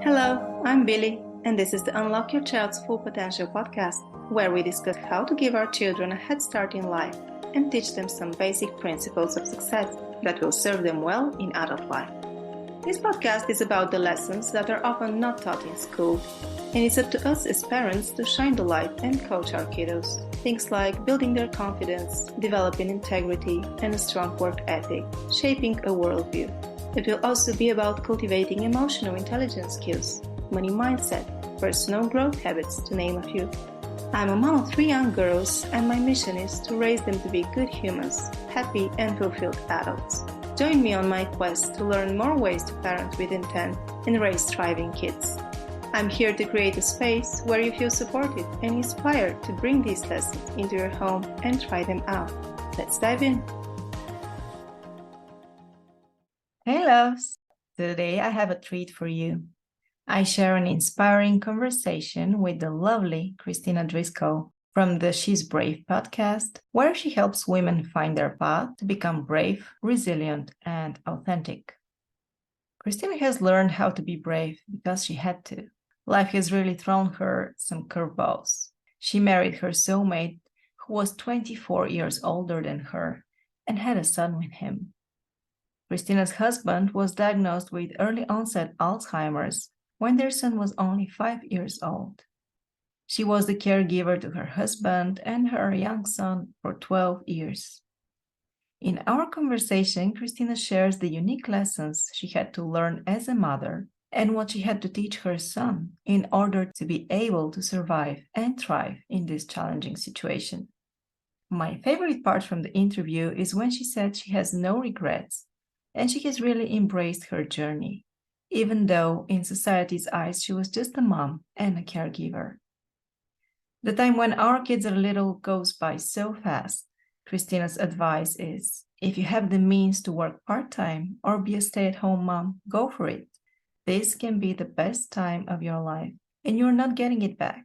Hello, I'm Billy, and this is the Unlock Your Child's Full Potential podcast, where we discuss how to give our children a head start in life and teach them some basic principles of success that will serve them well in adult life. This podcast is about the lessons that are often not taught in school, and it's up to us as parents to shine the light and coach our kiddos. Things like building their confidence, developing integrity, and a strong work ethic, shaping a worldview. It will also be about cultivating emotional intelligence skills, money mindset, personal growth habits, to name a few. I'm a mom of 3 young girls, and my mission is to raise them to be good humans, happy and fulfilled adults. Join me on my quest to learn more ways to parent with intent and raise thriving kids. I'm here to create a space where you feel supported and inspired to bring these lessons into your home and try them out. Let's dive in. Hey loves! Today I have a treat for you. I share an inspiring conversation with the lovely Kristina Driscoll from the She's Brave podcast, where she helps women find their path to become brave, resilient, and authentic. Kristina has learned how to be brave because she had to. Life has really thrown her some curveballs. She married her soulmate, who was 24 years older than her, and had a son with him. Kristina's husband was diagnosed with early onset Alzheimer's when their son was only 5 years old. She was the caregiver to her husband and her young son for 12 years. In our conversation, Kristina shares the unique lessons she had to learn as a mother and what she had to teach her son in order to be able to survive and thrive in this challenging situation. My favorite part from the interview is when she said she has no regrets and she has really embraced her journey, even though in society's eyes she was just a mom and a caregiver. The time when our kids are little goes by so fast. Kristina's advice is, if you have the means to work part-time or be a stay-at-home mom, go for it. This can be the best time of your life, and you're not getting it back.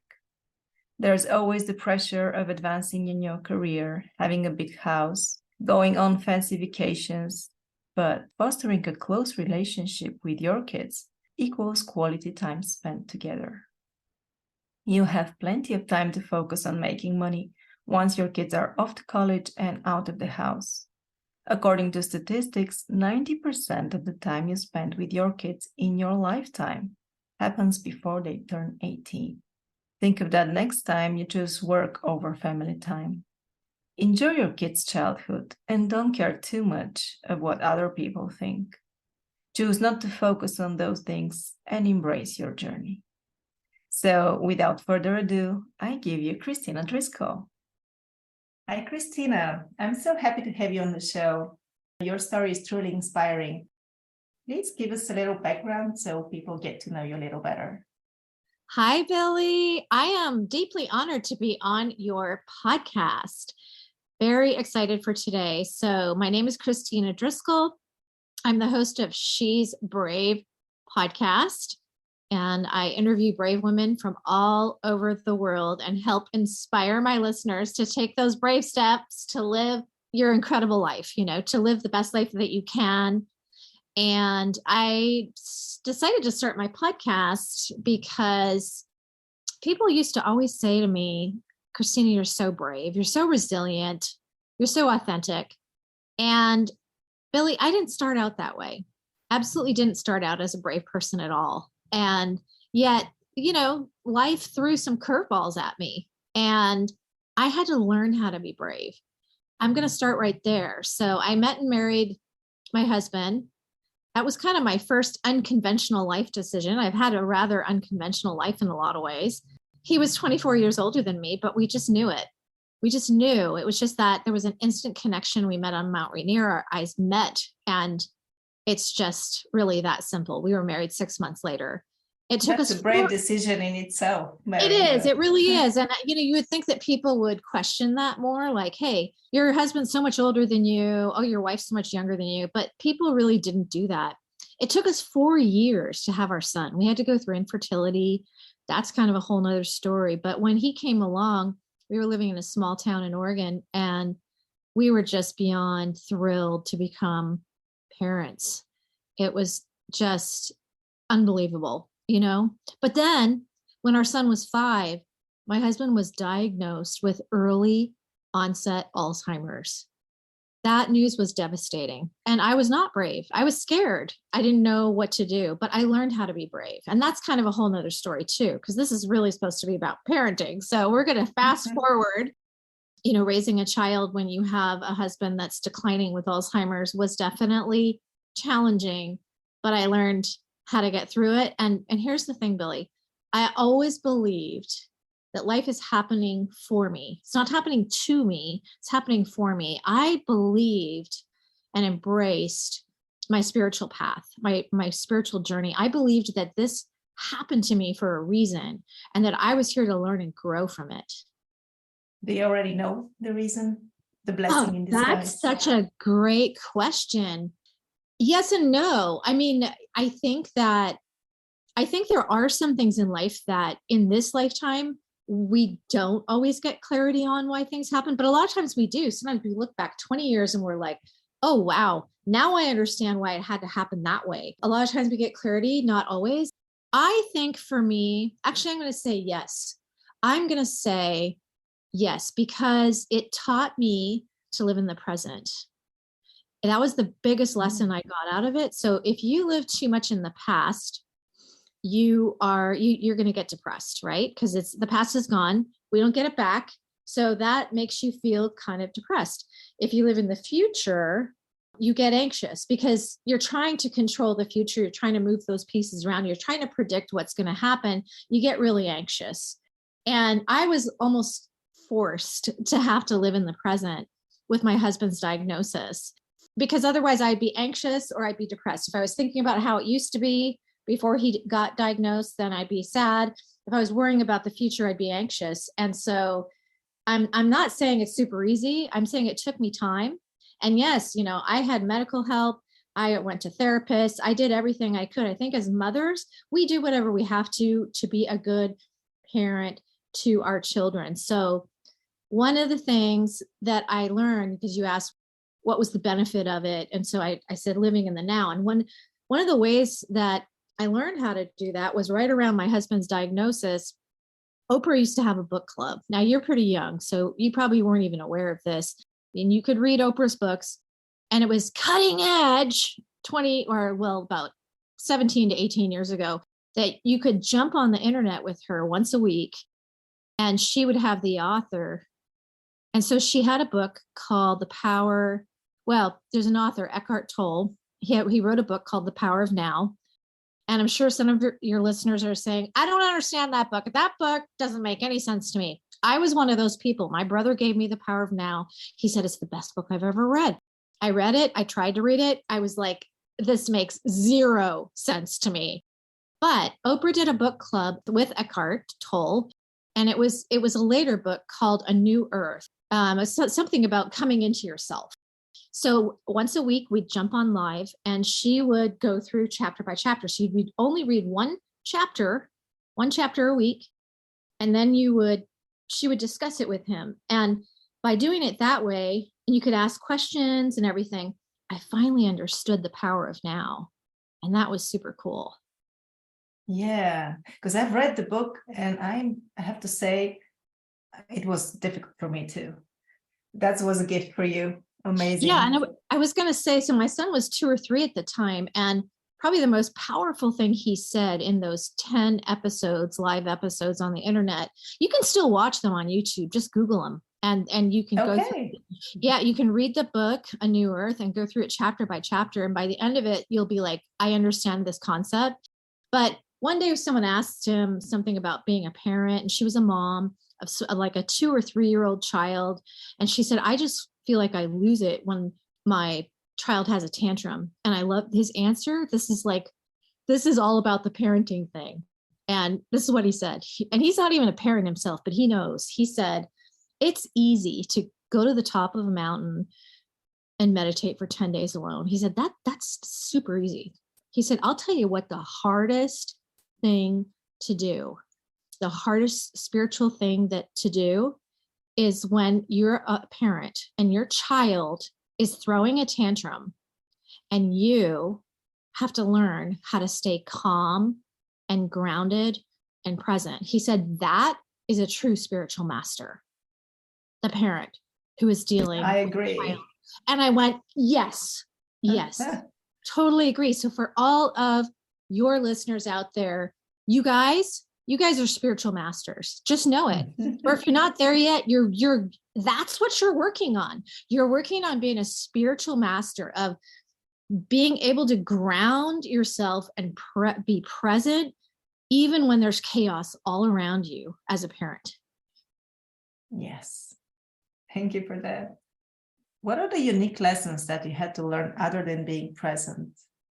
There's always the pressure of advancing in your career, having a big house, going on fancy vacations, but fostering a close relationship with your kids equals quality time spent together. You have plenty of time to focus on making money once your kids are off to college and out of the house. According to statistics, 90% of the time you spend with your kids in your lifetime happens before they turn 18. Think of that next time you choose work over family time. Enjoy your kids' childhood and don't care too much of what other people think. Choose not to focus on those things and embrace your journey. So, without further ado, I give you Kristina Driscoll. Hi, Kristina. I'm so happy to have you on the show. Your story is truly inspiring. Please give us a little background so people get to know you a little better. Hi, Billy. I am deeply honored to be on your podcast. Very excited for today. So my name is Kristina Driscoll. I'm the host of She's Brave podcast, and I interview brave women from all over the world and help inspire my listeners to take those brave steps to live your incredible life, to live the best life that you can. And I decided to start my podcast because people used to always say to me, Kristina, you're so brave. You're so resilient. You're so authentic. And Billy, I didn't start out that way. Absolutely didn't start out as a brave person at all. And yet, life threw some curveballs at me and I had to learn how to be brave. I'm going to start right there. So I met and married my husband. That was kind of my first unconventional life decision. I've had a rather unconventional life in a lot of ways. He was 24 years older than me, but we just knew it. We just knew. It was just that there was an instant connection. We met on Mount Rainier. Our eyes met, and it's just really that simple. We were married 6 months later. It took That's us a brave decision in itself. It is. It really is. And, you would think that people would question that more, like, hey, your husband's so much older than you. Oh, your wife's so much younger than you. But people really didn't do that. It took us 4 years to have our son. We had to go through infertility. That's kind of a whole nother story. But when he came along, we were living in a small town in Oregon, and we were just beyond thrilled to become parents. It was just unbelievable. you know? But then when our son was 5, my husband was diagnosed with early onset Alzheimer's. That news was devastating. And I was not brave. I was scared. I didn't know what to do, but I learned how to be brave. And that's kind of a whole nother story too, because this is really supposed to be about parenting. So we're going to fast forward. Raising a child when you have a husband that's declining with Alzheimer's was definitely challenging, but I learned how to get through it. And here's the thing, Billy, I always believed that life is happening for me. It's not happening to me, it's happening for me. I believed and embraced my spiritual path, my spiritual journey. I believed that this happened to me for a reason and that I was here to learn and grow from it. Do you already know the reason? The blessing in disguise? That's such a great question. Yes and no. I mean, I think there are some things in life that in this lifetime, we don't always get clarity on why things happen, but a lot of times we do. Sometimes we look back 20 years and we're like, oh, wow, now I understand why it had to happen that way. A lot of times we get clarity, not always. I think for me, actually, I'm going to say yes. I'm going to say yes, because it taught me to live in the present. And that was the biggest lesson I got out of it. So if you live too much in the past, you're going to get depressed, right? Because the past is gone. We don't get it back. So that makes you feel kind of depressed. If you live in the future, you get anxious because you're trying to control the future. You're trying to move those pieces around. You're trying to predict what's going to happen. You get really anxious. And I was almost forced to have to live in the present with my husband's diagnosis, because otherwise I'd be anxious or I'd be depressed. If I was thinking about how it used to be before he got diagnosed, then I'd be sad. If I was worrying about the future, I'd be anxious. And so I'm not saying it's super easy. I'm saying it took me time. And yes, I had medical help. I went to therapists. I did everything I could. I think as mothers, we do whatever we have to be a good parent to our children. So one of the things that I learned, because you asked what was the benefit of it, and so I said living in the now. And one of the ways that I learned how to do that was right around my husband's diagnosis. Oprah used to have a book club. Now you're pretty young, so you probably weren't even aware of this. And you could read Oprah's books, and it was cutting edge about 17 to 18 years ago, that you could jump on the internet with her once a week and she would have the author. And so she had a book called there's an author, Eckhart Tolle. He wrote a book called The Power of Now. And I'm sure some of your listeners are saying, I don't understand that book. That book doesn't make any sense to me. I was one of those people. My brother gave me The Power of Now. He said, it's the best book I've ever read. I read it. I tried to read it. I was like, this makes zero sense to me. But Oprah did a book club with Eckhart Tolle. And it was a later book called A New Earth. It's something about coming into yourself. So once a week, we'd jump on live and she would go through chapter by chapter. So you'd only read one chapter a week. And then she would discuss it with him. And by doing it that way, and you could ask questions and everything, I finally understood the power of now. And that was super cool. Yeah, because I've read the book and I have to say, it was difficult for me too. That was a gift for you. Amazing. Yeah. And I was going to say, so my son was 2 or 3 at the time. And probably the most powerful thing he said in those 10 episodes, live episodes on the internet, you can still watch them on YouTube. Just Google them. And you can go through. Yeah, you can read the book, A New Earth, and go through it chapter by chapter. And by the end of it, you'll be like, I understand this concept. But one day someone asked him something about being a parent, and she was a mom of like a 2 or 3-year-old child. And she said, I just feel like I lose it when my child has a tantrum. And I love his answer. This is all about the parenting thing. And this is what he said. And he's not even a parent himself, but he knows. He said, it's easy to go to the top of a mountain and meditate for 10 days alone. He said, that's super easy. He said, I'll tell you what the hardest thing to do, the hardest spiritual thing to do is when you're a parent and your child is throwing a tantrum and you have to learn how to stay calm and grounded and present. He said that is a true spiritual master, the parent who is dealing I with the agree. child. And I went, yes, totally agree. So for all of your listeners out there, you guys are spiritual masters. Just know it. Or if you're not there yet, that's what you're working on. You're working on being a spiritual master of being able to ground yourself and be present, even when there's chaos all around you as a parent. Yes. Thank you for that. What are the unique lessons that you had to learn other than being present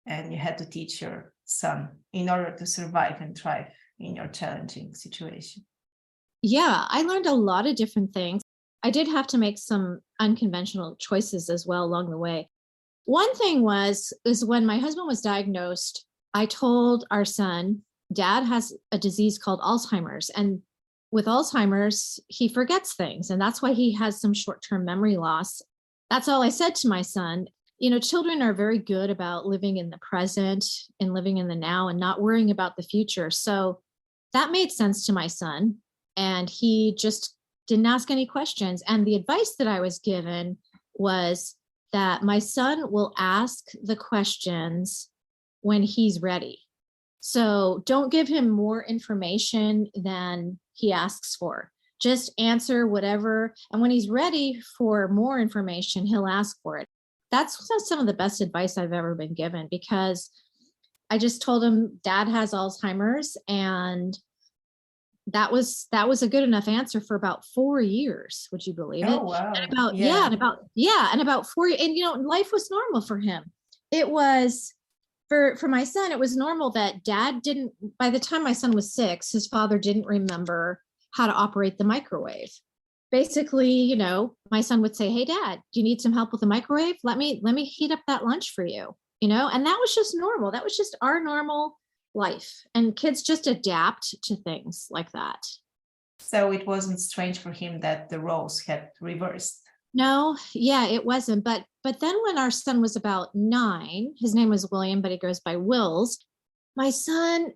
and you had to teach your son in order to survive and thrive in your challenging situation? Yeah, I learned a lot of different things. I did have to make some unconventional choices as well along the way. One thing is when my husband was diagnosed, I told our son, Dad has a disease called Alzheimer's. And with Alzheimer's, he forgets things. And that's why he has some short-term memory loss. That's all I said to my son. Children are very good about living in the present and living in the now and not worrying about the future. So that made sense to my son. And he just didn't ask any questions. And the advice that I was given was that my son will ask the questions when he's ready. So don't give him more information than he asks for. Just answer whatever. And when he's ready for more information, he'll ask for it. That's some of the best advice I've ever been given, because I just told him Dad has Alzheimer's, and that was a good enough answer for about 4 years. Would you believe it? Oh, wow. And about 4 years. And life was normal for him. It was for my son, it was normal that Dad didn't, by the time my son was 6, his father didn't remember how to operate the microwave. Basically, my son would say, "Hey, Dad, do you need some help with the microwave? Let me heat up that lunch for you." And that was just normal. That was just our normal life. And kids just adapt to things like that. So it wasn't strange for him that the roles had reversed. No, yeah, it wasn't. But then when our son was about 9, his name was William, but he goes by Wills. My son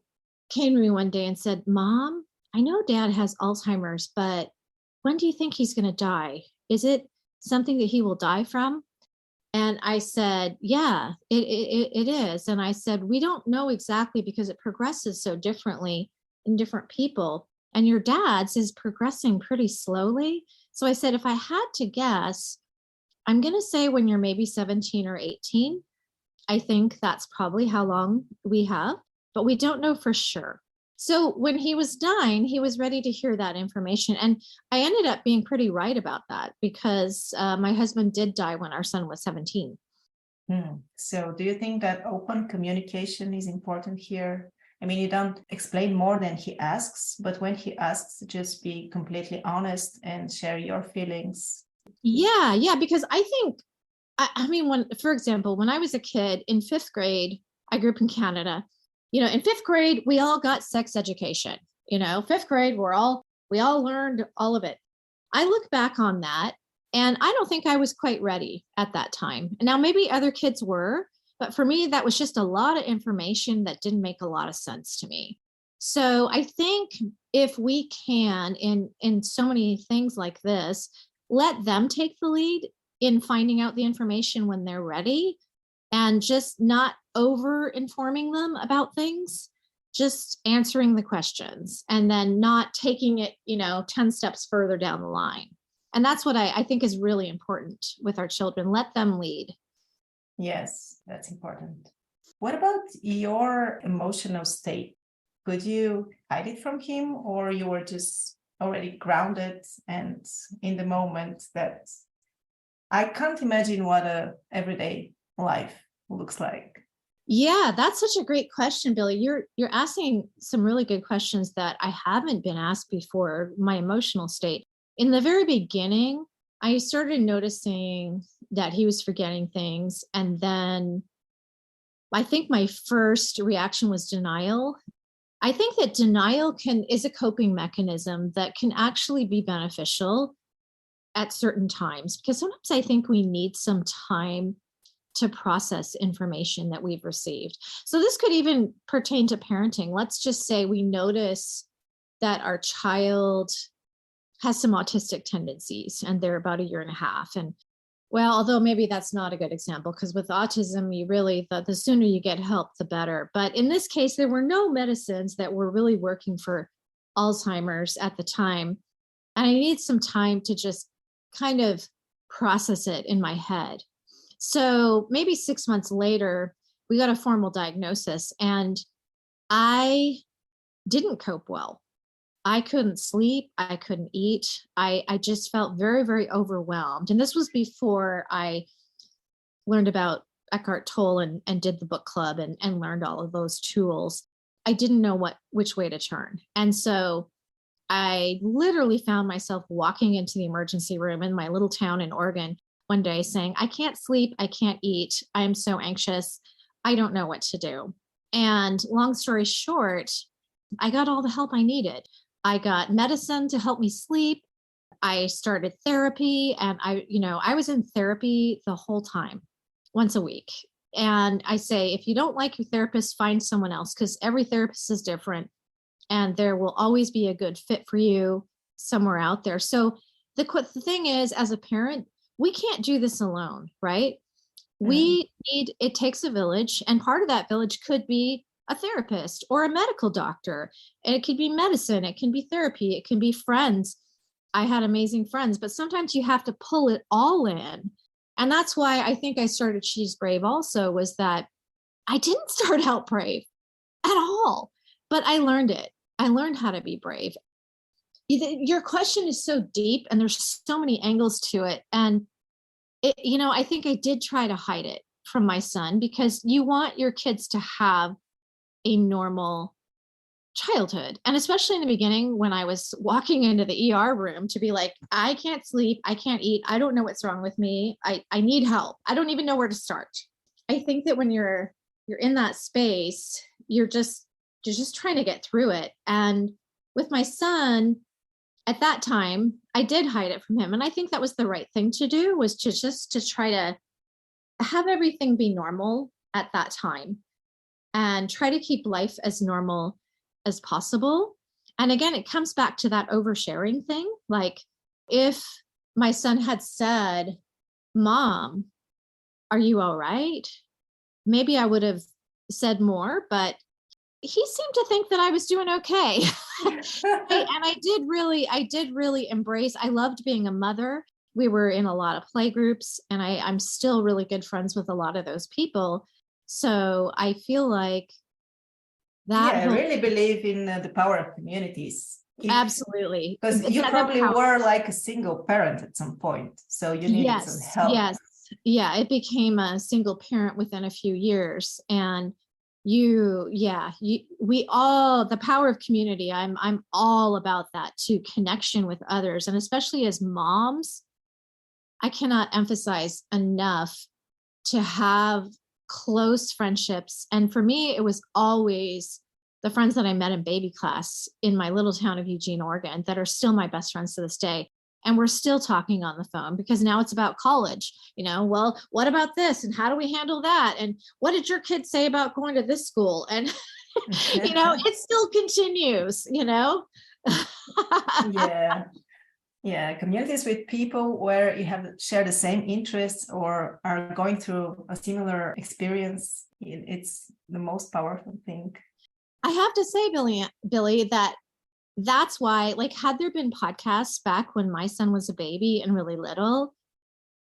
came to me one day and said, "Mom, I know Dad has Alzheimer's, but when do you think he's going to die? Is it something that he will die from?" And I said, "Yeah, it is." And I said, "We don't know exactly because it progresses so differently in different people. And your dad's is progressing pretty slowly." So I said, "If I had to guess, I'm going to say when you're maybe 17 or 18. I think that's probably how long we have, but we don't know for sure." So when he was 9, he was ready to hear that information. And I ended up being pretty right about that, because my husband did die when our son was 17. So do you think that open communication is important here? I mean, you don't explain more than he asks, but when he asks, just be completely honest and share your feelings. Yeah, because I think, I mean, for example, when I was a kid in 5th grade, I grew up in Canada. In 5th grade, we all got sex education. 5th grade, we all learned all of it. I look back on that, and I don't think I was quite ready at that time. Now, maybe other kids were, but for me, that was just a lot of information that didn't make a lot of sense to me. So I think if we can, in so many things like this, let them take the lead in finding out the information when they're ready, and just not over informing them about things, just answering the questions and then not taking it, 10 steps further down the line. And that's what I think is really important with our children. Let them lead. Yes, that's important. What about your emotional state? Could you hide it from him, or you were just already grounded and in the moment that I can't imagine what a everyday life looks like? Yeah, that's such a great question, Billy. You're asking some really good questions that I haven't been asked before. My emotional state. In the very beginning, I started noticing that he was forgetting things. And then I think my first reaction was denial. I think that denial is a coping mechanism that can actually be beneficial at certain times, because sometimes I think we need some time to process information that we've received. So this could even pertain to parenting. Let's just say we notice that our child has some autistic tendencies and they're about 1.5 years. And well, although maybe that's not a good example, because with autism, you really, the sooner you get help, the better. But in this case, there were no medicines that were really working for Alzheimer's at the time. And I needed some time to just kind of process it in my head. So maybe 6 months later, we got a formal diagnosis and I didn't cope well. I couldn't sleep. I couldn't eat. I just felt very, very overwhelmed. And this was before I learned about Eckhart Tolle and did the book club and learned all of those tools. I didn't know which way to turn. And so I literally found myself walking into the emergency room in my little town in Oregon one day saying, I can't sleep. I can't eat. I am so anxious. I don't know what to do. And long story short, I got all the help I needed. I got medicine to help me sleep. I started therapy and I was in therapy the whole time, once a week. And I say, if you don't like your therapist, find someone else because every therapist is different and there will always be a good fit for you somewhere out there. So the thing is, as a parent, we can't do this alone, right? It takes a village, and part of that village could be a therapist or a medical doctor. And it could be medicine, it can be therapy, it can be friends. I had amazing friends, but sometimes you have to pull it all in. And that's why I think I started She's Brave also, was that I didn't start out brave at all, but I learned it. I learned how to be brave. Your question is so deep and there's so many angles to it. And I think I did try to hide it from my son because you want your kids to have a normal childhood. And especially in the beginning, when I was walking into the ER room to be like, I can't sleep, I can't eat, I don't know what's wrong with me. I need help. I don't even know where to start. I think that when you're in that space, you're just trying to get through it. And with my son, at that time, I did hide it from him. And I think that was the right thing to do, was to try to have everything be normal at that time and try to keep life as normal as possible. And again, it comes back to that oversharing thing. Like if my son had said, Mom, are you all right? Maybe I would have said more, but he seemed to think that I was doing okay. And I did really embrace, I loved being a mother. We were in a lot of play groups and I'm still really good friends with a lot of those people. So I feel like that. I really believe in the power of communities. Absolutely. Because you probably were like a single parent at some point. So you needed some help. Yes. Yeah. It became a single parent within a few years. And we all, the power of community. I'm all about that too, connection with others. And especially as moms, I cannot emphasize enough to have close friendships. And for me, it was always the friends that I met in baby class in my little town of Eugene, Oregon, that are still my best friends to this day. And we're still talking on the phone because now it's about college. Well, what about this? And how do we handle that? And what did your kids say about going to this school? And, it still continues, Yeah, communities with people where you share the same interests or are going through a similar experience. It's the most powerful thing. I have to say, Billy, that's why, like, had there been podcasts back when my son was a baby and really little,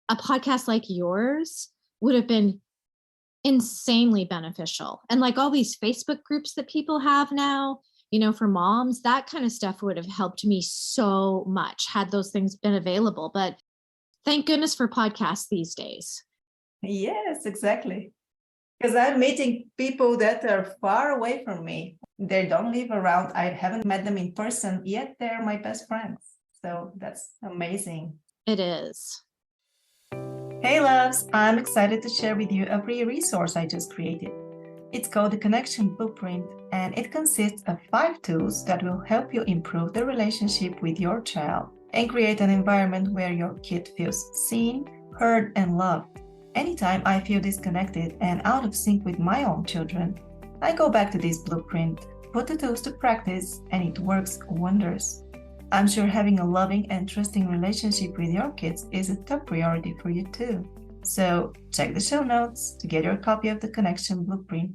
a podcast like yours would have been insanely beneficial. And like all these Facebook groups that people have now, for moms, that kind of stuff would have helped me so much had those things been available. But thank goodness for podcasts these days. Yes, exactly. Because I'm meeting people that are far away from me. They don't live around. I haven't met them in person, yet they're my best friends. So that's amazing. It is. Hey loves, I'm excited to share with you a free resource I just created. It's called the Connection Blueprint, and it consists of 5 tools that will help you improve the relationship with your child and create an environment where your kid feels seen, heard, and loved. Anytime I feel disconnected and out of sync with my own children, I go back to this blueprint, put the tools to practice, and it works wonders. I'm sure having a loving and trusting relationship with your kids is a top priority for you too. So check the show notes to get your copy of the Connection Blueprint.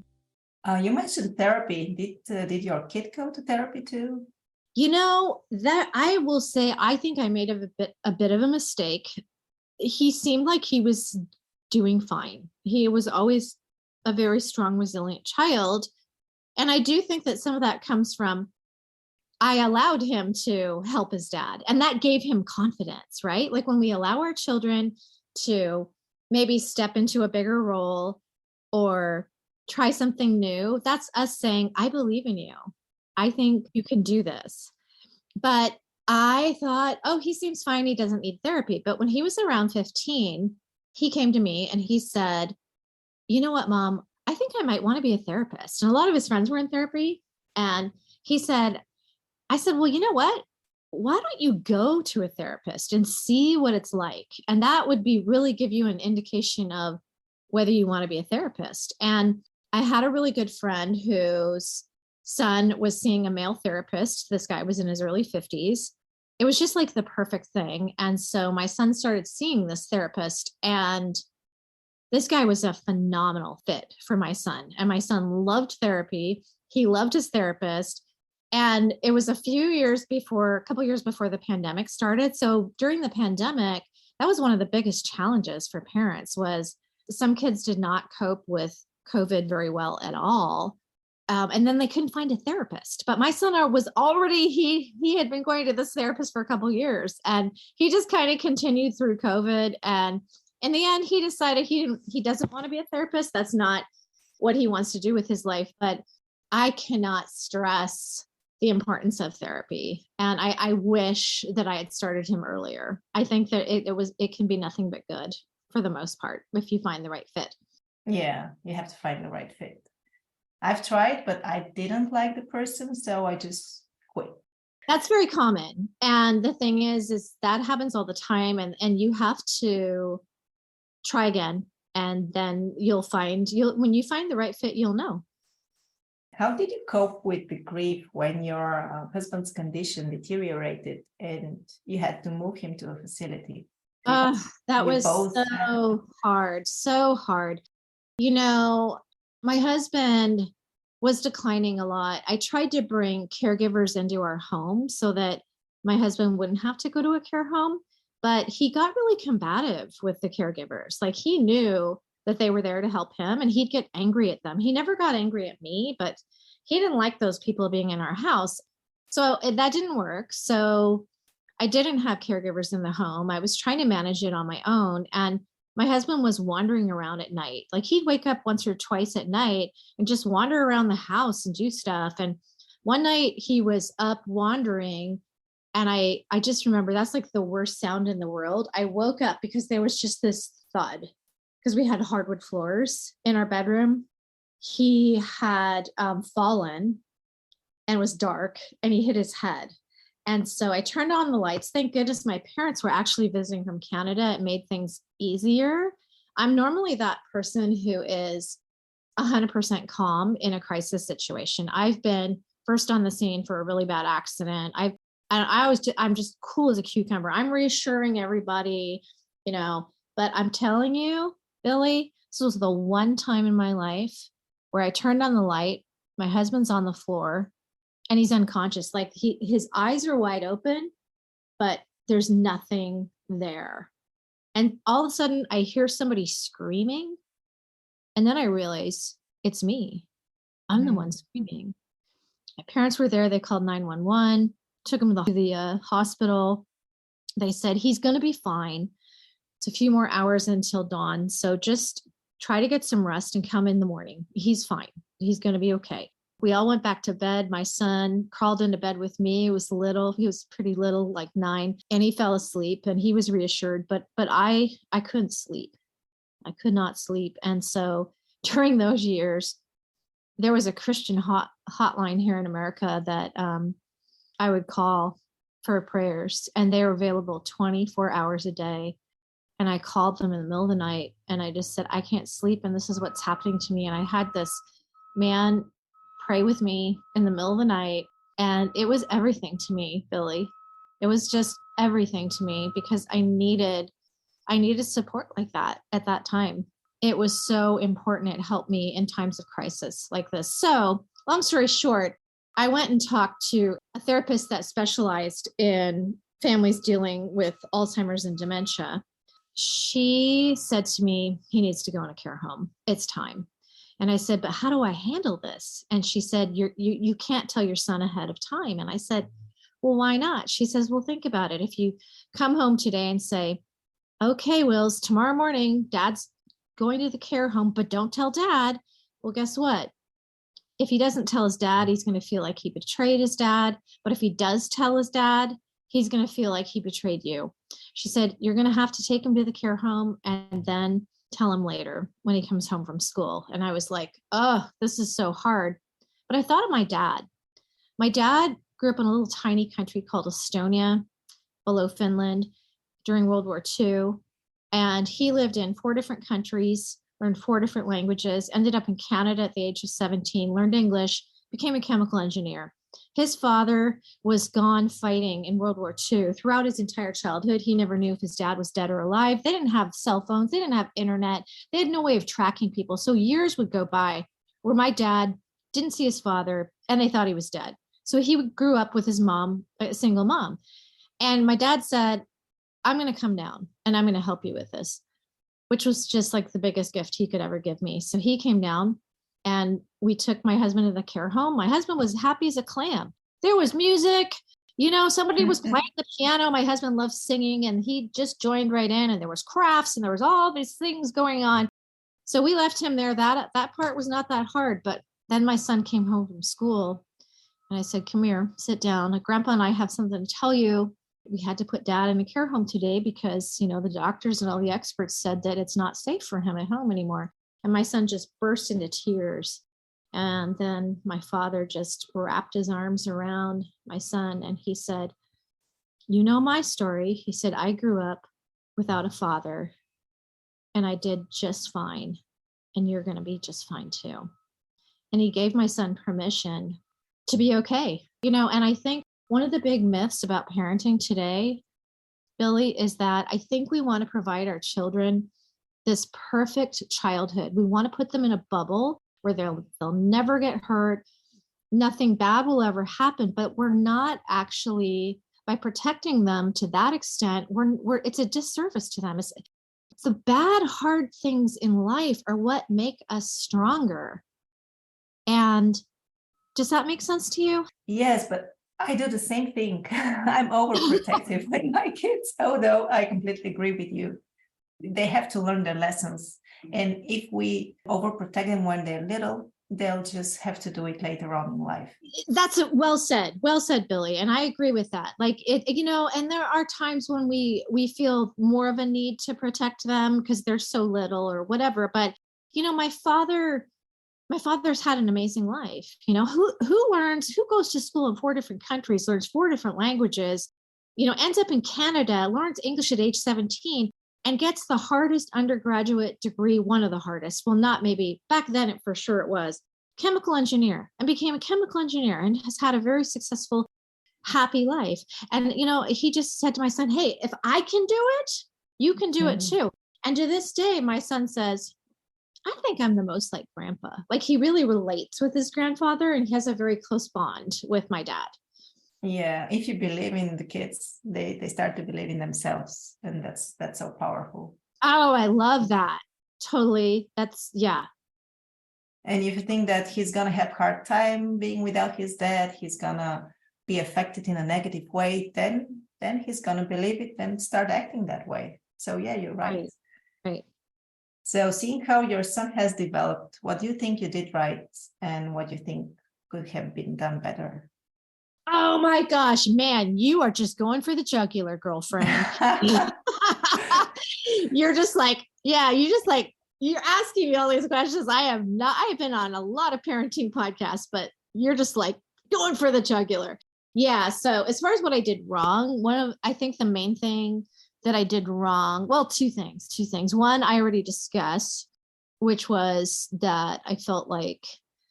You mentioned therapy. Did your kid go to therapy too? That I will say, I think I made a bit of a mistake. He seemed like he was doing fine. He was always a very strong, resilient child. And I do think that some of that comes from, I allowed him to help his dad, and that gave him confidence, right? Like when we allow our children to maybe step into a bigger role or try something new, that's us saying, I believe in you. I think you can do this. But I thought, oh, he seems fine. He doesn't need therapy. But when he was around 15, he came to me and he said, you know what, Mom, I think I might want to be a therapist. And a lot of his friends were in therapy. And I said, well, you know what? Why don't you go to a therapist and see what it's like? And that would really give you an indication of whether you want to be a therapist. And I had a really good friend whose son was seeing a male therapist. This guy was in his early 50s. It was just like the perfect thing. And so my son started seeing this therapist, and this guy was a phenomenal fit for my son. And my son loved therapy. He loved his therapist. And it was a couple years before the pandemic started. So during the pandemic, that was one of the biggest challenges for parents. Was some kids did not cope with COVID very well at all. And then they couldn't find a therapist. But my son was already, he had been going to this therapist for a couple years, and he just kind of continued through COVID. And in the end, he decided he doesn't want to be a therapist. That's not what he wants to do with his life. But I cannot stress the importance of therapy. And I wish that I had started him earlier. I think that it can be nothing but good for the most part if you find the right fit. Yeah, you have to find the right fit. I've tried, but I didn't like the person, so I just quit. That's very common. And the thing is that happens all the time. And you have to try again. And then when you find the right fit, you'll know. How did you cope with the grief when your husband's condition deteriorated and you had to move him to a facility? That was so hard, so hard. My husband was declining a lot. I tried to bring caregivers into our home so that my husband wouldn't have to go to a care home, but he got really combative with the caregivers. Like, he knew that they were there to help him, and he'd get angry at them. He never got angry at me, but he didn't like those people being in our house. So that didn't work. So I didn't have caregivers in the home. I was trying to manage it on my own. And my husband was wandering around at night. Like, he'd wake up once or twice at night and just wander around the house and do stuff. And one night he was up wandering, and I just remember that's like the worst sound in the world. I woke up because there was just this thud, because we had hardwood floors in our bedroom. He had fallen and was dark, and he hit his head. And so I turned on the lights. Thank goodness my parents were actually visiting from Canada. It made things easier. I'm normally that person who is 100% calm in a crisis situation. I've been first on the scene for a really bad accident. I'm just cool as a cucumber. I'm reassuring everybody, but I'm telling you, Billy, this was the one time in my life where I turned on the light. My husband's on the floor and he's unconscious. Like, his eyes are wide open, but there's nothing there. And all of a sudden I hear somebody screaming. And then I realize it's me. I'm the one screaming. My parents were there. They called 911, took him to the hospital. They said, he's going to be fine. It's a few more hours until dawn. So just try to get some rest and come in the morning. He's fine. He's going to be okay. We all went back to bed. My son crawled into bed with me. He was pretty little, like 9, and he fell asleep, and he was reassured, but I couldn't sleep. I could not sleep. And so during those years, there was a Christian hotline here in America that I would call for prayers, and they were available 24 hours a day. And I called them in the middle of the night and I just said, I can't sleep and this is what's happening to me. And I had this man pray with me in the middle of the night. And it was everything to me, Billy. It was just everything to me because I needed support like that at that time. It was so important. It helped me in times of crisis like this. So long story short, I went and talked to a therapist that specialized in families dealing with Alzheimer's and dementia. She said to me, he needs to go in a care home. It's time. And I said, but how do I handle this? And she said, you can't tell your son ahead of time. And I said, well, why not? She says, well, think about it. If you come home today and say, okay, Wills, tomorrow morning, dad's going to the care home, but don't tell dad. Well, guess what? If he doesn't tell his dad, he's going to feel like he betrayed his dad. But if he does tell his dad, he's going to feel like he betrayed you. She said, you're going to have to take him to the care home and then tell him later when he comes home from school. And I was like, oh, this is so hard. But I thought of my dad. My dad grew up in a little tiny country called Estonia below Finland during World War II. And he lived in 4 different countries, learned 4 different languages, ended up in Canada at the age of 17, learned English, became a chemical engineer. His father was gone fighting in World War II. Throughout his entire childhood, he never knew if his dad was dead or alive. They didn't have cell phones. They didn't have internet. They had no way of tracking people. So years would go by where my dad didn't see his father and they thought he was dead. So he grew up with his mom, a single mom. And my dad said, I'm going to come down and I'm going to help you with this, which was just like the biggest gift he could ever give me. So he came down and we took my husband to the care home. My husband was happy as a clam. There was music, somebody was playing the piano. My husband loves singing and he just joined right in, and there was crafts and there was all these things going on. So we left him there. That part was not that hard. But then my son came home from school and I said, come here, sit down. Grandpa and I have something to tell you. We had to put dad in a care home today because, the doctors and all the experts said that it's not safe for him at home anymore. And my son just burst into tears. And then my father just wrapped his arms around my son and he said, you know my story. He said, I grew up without a father and I did just fine. And you're going to be just fine too. And he gave my son permission to be okay. And I think one of the big myths about parenting today, Billy, is that I think we want to provide our children this perfect childhood. We want to put them in a bubble where they'll never get hurt. Nothing bad will ever happen, but we're not actually, by protecting them to that extent, it's a disservice to them. It's the bad, hard things in life are what make us stronger. And does that make sense to you? Yes, but I do the same thing. I'm overprotective with my kids, although I completely agree with you. They have to learn their lessons. And if we overprotect them when they're little, they'll just have to do it later on in life. That's well said, Billy. And I agree with that. Like and there are times when we feel more of a need to protect them because they're so little or whatever. But, my father's had an amazing life. Who goes to school in 4 different countries, learns 4 different languages, ends up in Canada, learns English at age 17 and gets the hardest undergraduate degree, one of the hardest. Well, not maybe back then, for sure it was chemical engineer, and became a chemical engineer and has had a very successful, happy life. And, he just said to my son, hey, if I can do it, you can do it too. And to this day, my son says, I think I'm the most like grandpa. Like he really relates with his grandfather and he has a very close bond with my dad. Yeah, if you believe in the kids, they start to believe in themselves. And that's so powerful. Oh, I love that. Totally. Yeah. And if you think that he's going to have a hard time being without his dad, he's going to be affected in a negative way, then he's going to believe it and start acting that way. So yeah, you're right. Right. So seeing how your son has developed, what do you think you did right and what you think could have been done better? Oh my gosh, man, you are just going for the jugular, girlfriend. You're asking me all these questions. I have been on a lot of parenting podcasts, but you're just like going for the jugular. Yeah. So as far as what I did wrong, I think the main thing that I did wrong. Well, two things. One, I already discussed, which was that I felt like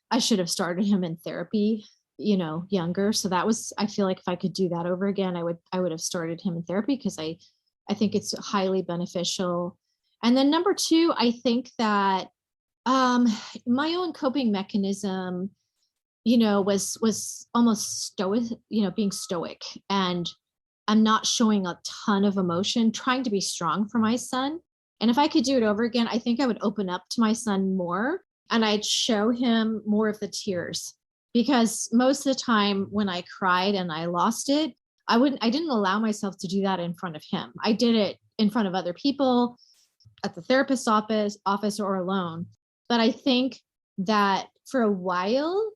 I should have started him in therapy, younger. So I feel like if I could do that over again, I would have started him in therapy, because I think it's highly beneficial. And then number two, I think that my own coping mechanism, was almost stoic, being stoic, and I'm not showing a ton of emotion, trying to be strong for my son. And if I could do it over again, I think I would open up to my son more, and I'd show him more of the tears, because most of the time when I cried and I lost it, I didn't allow myself to do that in front of him. I did it in front of other people, at the therapist's office or alone. But I think that for a while,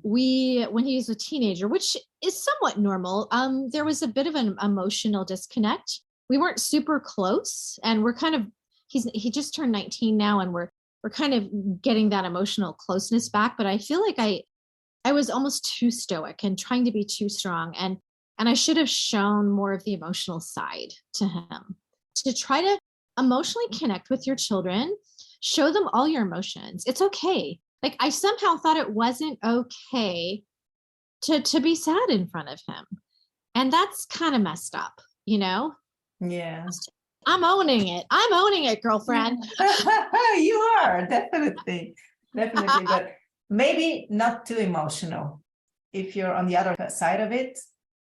when he was a teenager, which is somewhat normal, there was a bit of an emotional disconnect. We weren't super close, and we're kind of, he just turned 19 now, and we're kind of getting that emotional closeness back. But I feel like I was almost too stoic and trying to be too strong, and I should have shown more of the emotional side to him. To try to emotionally connect with your children, show them all your emotions. It's okay. Like, I somehow thought it wasn't okay to be sad in front of him. And that's kind of messed up, Yeah. I'm owning it, girlfriend. You are, definitely. Definitely. But maybe not too emotional. If you're on the other side of it,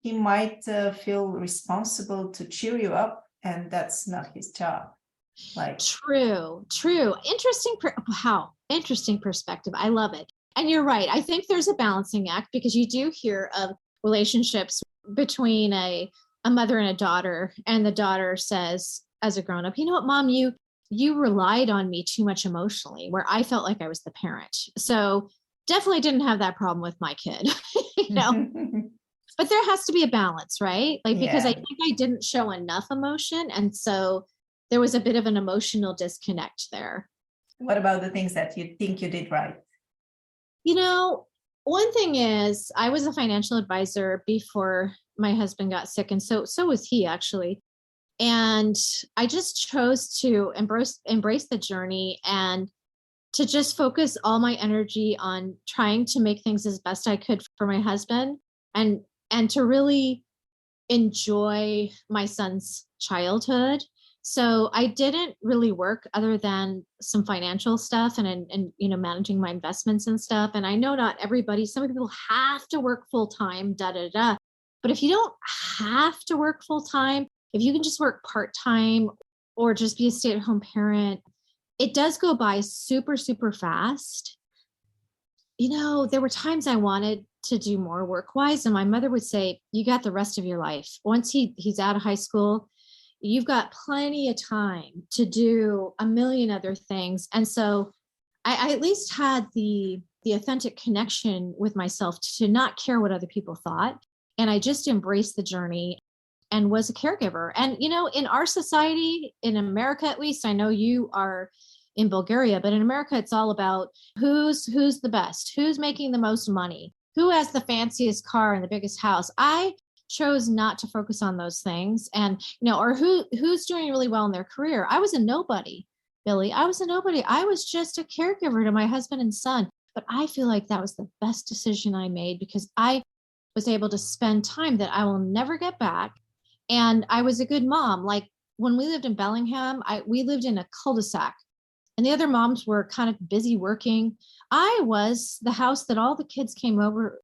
he might feel responsible to cheer you up, and that's not his job. Like, true. Interesting perspective. I love it. And you're right. I think there's a balancing act, because you do hear of relationships between a mother and a daughter, and the daughter says, as a grown-up, you know what, Mom, you relied on me too much emotionally, where I felt like I was the parent. So definitely didn't have that problem with my kid. But there has to be a balance, right? Like, because I think I didn't show enough emotion, and so there was a bit of an emotional disconnect there. What about the things that you think you did right? One thing is, I was a financial advisor before my husband got sick, and so was he, actually. And I just chose to embrace the journey, and to just focus all my energy on trying to make things as best I could for my husband, and to really enjoy my son's childhood. So I didn't really work other than some financial stuff and managing my investments and stuff. And I know not everybody, some people have to work full time, But if you don't have to work full time, if you can just work part time or just be a stay-at-home parent, it does go by super, super fast. There were times I wanted to do more work-wise, and my mother would say, you got the rest of your life. Once he's out of high school, you've got plenty of time to do a million other things. And so I at least had the authentic connection with myself to not care what other people thought. And I just embraced the journey and was a caregiver. And, in our society, in America, at least, I know you are in Bulgaria, but in America, it's all about who's the best, who's making the most money, who has the fanciest car and the biggest house. I chose not to focus on those things, and or who's doing really well in their career. I was a nobody, Billy. I was a nobody. I was just a caregiver to my husband and son. But I feel like that was the best decision I made, because I was able to spend time that I will never get back. And I was a good mom. Like, when we lived in Bellingham, we lived in a cul-de-sac, and the other moms were kind of busy working. I was the house that all the kids came over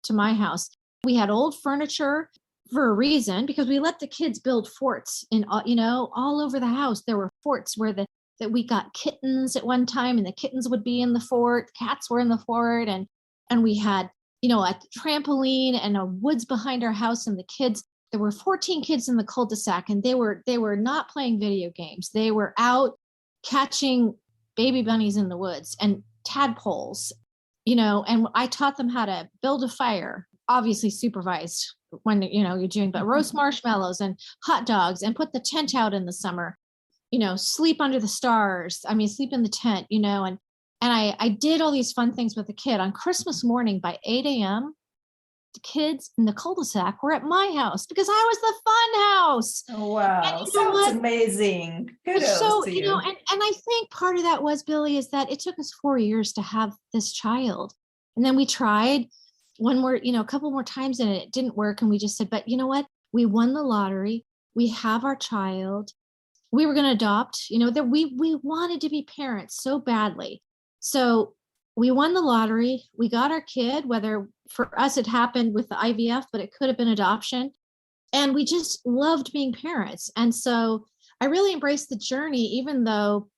to my house. We had old furniture for a reason, because we let the kids build forts in, all over the house. There were forts where that we got kittens at one time, and the kittens would be in the fort. Cats were in the fort. And we had, a trampoline and a woods behind our house, and the kids, there were 14 kids in the cul-de-sac, and they were not playing video games. They were out catching baby bunnies in the woods and tadpoles, and I taught them how to build a fire, obviously supervised when, you're doing, but roast marshmallows and hot dogs, and put the tent out in the summer, sleep under the stars. Sleep in the tent, and I did all these fun things with the kid. On Christmas morning by 8 a.m., kids in the cul-de-sac were at my house because I was the fun house. Wow, And you know sounds what? amazing. It's Kudos so, to you know, you. and I think part of that was, Billy, is that it took us 4 years to have this child. And then we tried one more, a couple more times and it didn't work. And we just said, but you know what? We won the lottery. We have our child. We were going to adopt, that we wanted to be parents so badly. So we won the lottery. We got our kid, whether for us it happened with the IVF, but it could have been adoption. And we just loved being parents. And so I really embraced the journey, even though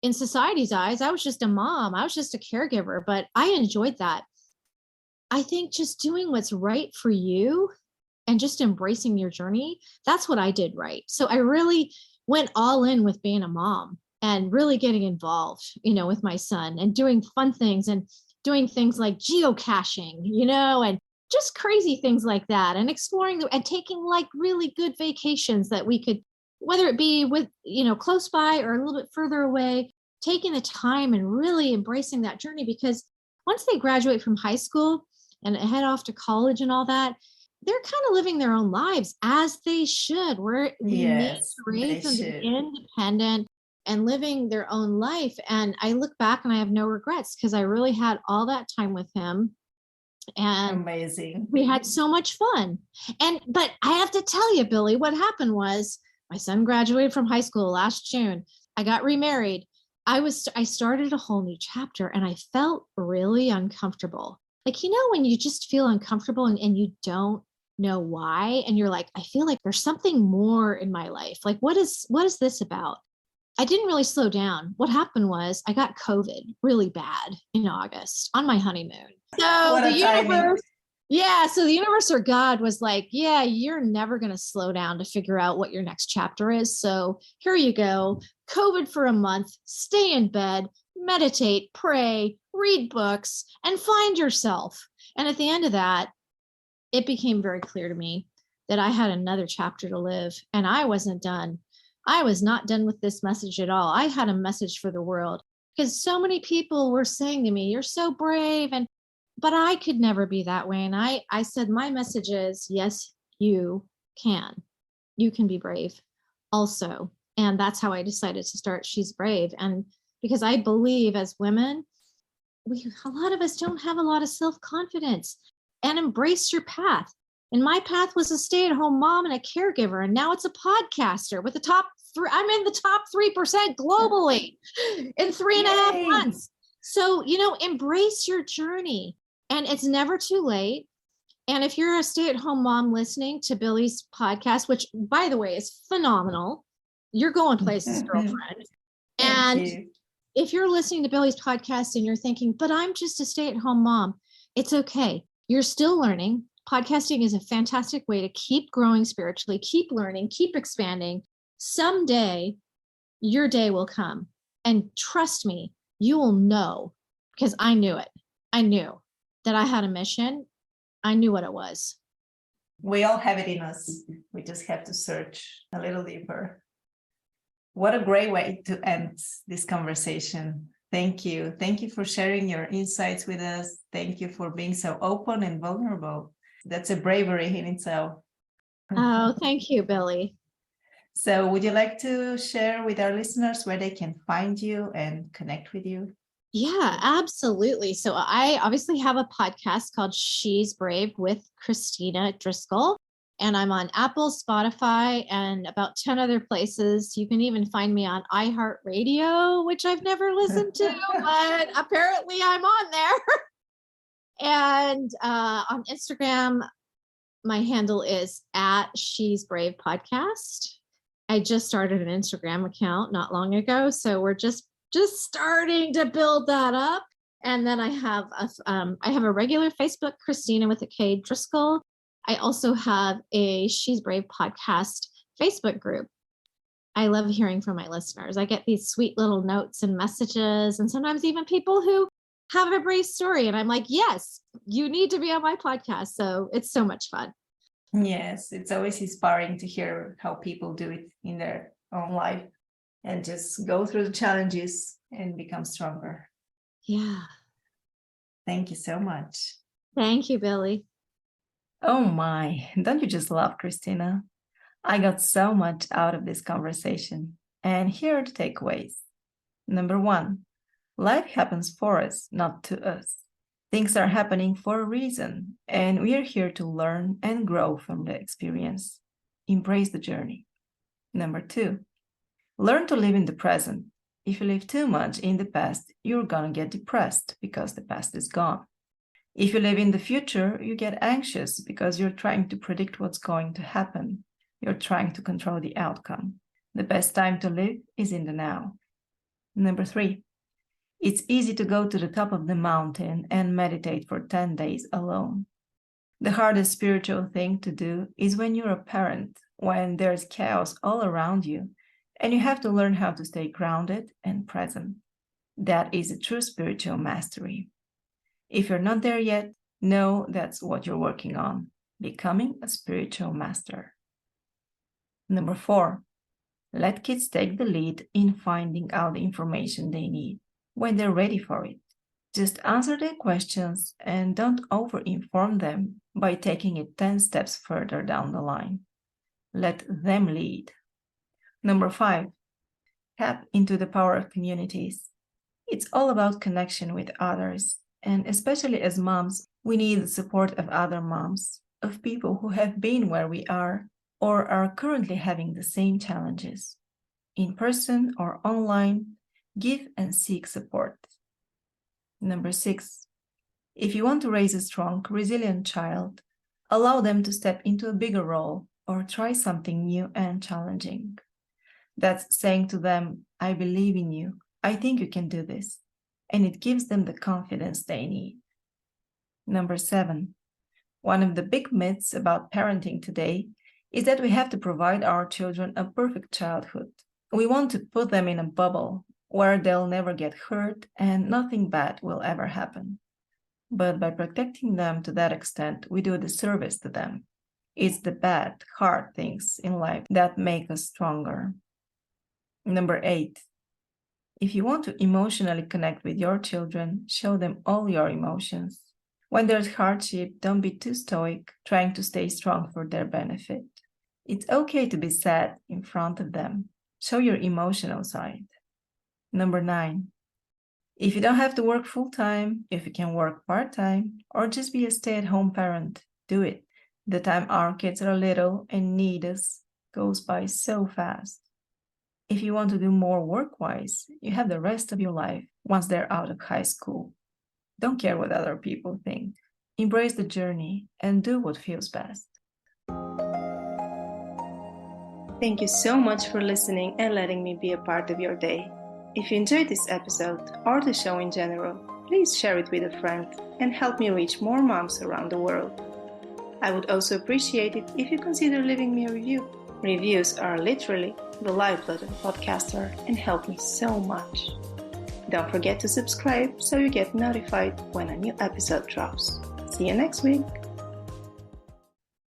in society's eyes, I was just a mom, I was just a caregiver, but I enjoyed that. I think just doing what's right for you and just embracing your journey, that's what I did right. So I really went all in with being a mom and really getting involved, with my son and doing fun things and doing things like geocaching, and just crazy things like that, and exploring and taking like really good vacations that we could, whether it be with, close by or a little bit further away, taking the time and really embracing that journey. Because once they graduate from high school and head off to college and all that, they're kind of living their own lives as they should. We need Yes, to they raise them to be should. independent and living their own life. And I look back and I have no regrets because I really had all that time with him. And Amazing. we had so much fun. But I have to tell you, Billy, what happened was my son graduated from high school last June. I got remarried. I started a whole new chapter and I felt really uncomfortable. Like, when you just feel uncomfortable and you don't know why, and you're like, I feel like there's something more in my life. Like, what is this about? I didn't really slow down. What happened was I got COVID really bad in August on my honeymoon. So What the a timing. universe or God was like, yeah, you're never going to slow down to figure out what your next chapter is. So here you go. COVID for a month, stay in bed, meditate, pray, read books, and find yourself. And at the end of that, it became very clear to me that I had another chapter to live and I wasn't done. I was not done with this message at all. I had a message for the world because so many people were saying to me, you're so brave. But I could never be that way. And I said, my message is, yes, you can. You can be brave also. And that's how I decided to start She's Brave. And because I believe as women, a lot of us don't have a lot of self-confidence, and embrace your path. And my path was a stay-at-home mom and a caregiver. And now it's a podcaster with the top three. I'm in the top 3% globally in 3.5 Yay. months. So, embrace your journey, and it's never too late. And if you're a stay-at-home mom listening to Billy's podcast, which by the way is phenomenal, you're going places, girlfriend. Thank And you. if you're listening to Billy's podcast and you're thinking, but I'm just a stay-at-home mom, it's okay. You're still learning. Podcasting is a fantastic way to keep growing spiritually, keep learning, keep expanding. Someday your day will come. And trust me, you will know, because I knew it. I knew that I had a mission. I knew what it was. We all have it in us. We just have to search a little deeper. What a great way to end this conversation. Thank you. Thank you for sharing your insights with us. Thank you for being so open and vulnerable. That's a bravery in itself. Oh, thank you, Billy. So would you like to share with our listeners where they can find you and connect with you? Yeah, absolutely. So I obviously have a podcast called She's Brave with Kristina Driscoll, and I'm on Apple, Spotify, and about 10 other places. You can even find me on iHeartRadio, which I've never listened to, but apparently I'm on there. And on Instagram, my handle is at She's Brave Podcast. I just started an Instagram account not long ago, so we're just starting to build that up. And then I have a regular Facebook, Kristina with a K Driscoll. I also have a She's Brave podcast Facebook group. I love hearing from my listeners. I get these sweet little notes and messages, and sometimes even people who have a brave story. And I'm like, yes, you need to be on my podcast. So it's so much fun. Yes, it's always inspiring to hear how people do it in their own life and just go through the challenges and become stronger. Yeah. Thank you so much. Thank you, Billy. Oh my, don't you just love Kristina? I got so much out of this conversation. And here are the takeaways. Number 1, life happens for us, not to us. Things are happening for a reason, and we are here to learn and grow from the experience. Embrace the journey. Number 2, learn to live in the present. If you live too much in the past, you're gonna get depressed because the past is gone. If you live in the future, you get anxious because you're trying to predict what's going to happen. You're trying to control the outcome. The best time to live is in the now. Number 3, it's easy to go to the top of the mountain and meditate for 10 days alone. The hardest spiritual thing to do is when you're a parent, when there's chaos all around you, and you have to learn how to stay grounded and present. That is a true spiritual mastery. If you're not there yet, know that's what you're working on, becoming a spiritual master. Number 4, let kids take the lead in finding out the information they need when they're ready for it. Just answer their questions and don't over-inform them by taking it 10 steps further down the line. Let them lead. Number 5, tap into the power of communities. It's all about connection with others, and especially as moms, we need the support of other moms, of people who have been where we are or are currently having the same challenges. In person or online, give and seek support. Number 6, if you want to raise a strong, resilient child, allow them to step into a bigger role or try something new and challenging. That's saying to them, I believe in you, I think you can do this, and it gives them the confidence they need. Number 7, one of the big myths about parenting today is that we have to provide our children a perfect childhood. We want to put them in a bubble where they'll never get hurt and nothing bad will ever happen. But by protecting them to that extent, we do a disservice to them. It's the bad, hard things in life that make us stronger. Number 8, if you want to emotionally connect with your children, show them all your emotions. When there's hardship, don't be too stoic, trying to stay strong for their benefit. It's okay to be sad in front of them. Show your emotional side. Number 9, if you don't have to work full-time, if you can work part-time, or just be a stay-at-home parent, do it. The time our kids are little and need us goes by so fast. If you want to do more work-wise, you have the rest of your life once they're out of high school. Don't care what other people think. Embrace the journey and do what feels best. Thank you so much for listening and letting me be a part of your day. If you enjoyed this episode or the show in general, please share it with a friend and help me reach more moms around the world. I would also appreciate it if you consider leaving me a review. Reviews are literally the lifeblood of a podcaster and help me so much. Don't forget to subscribe so you get notified when a new episode drops. See you next week!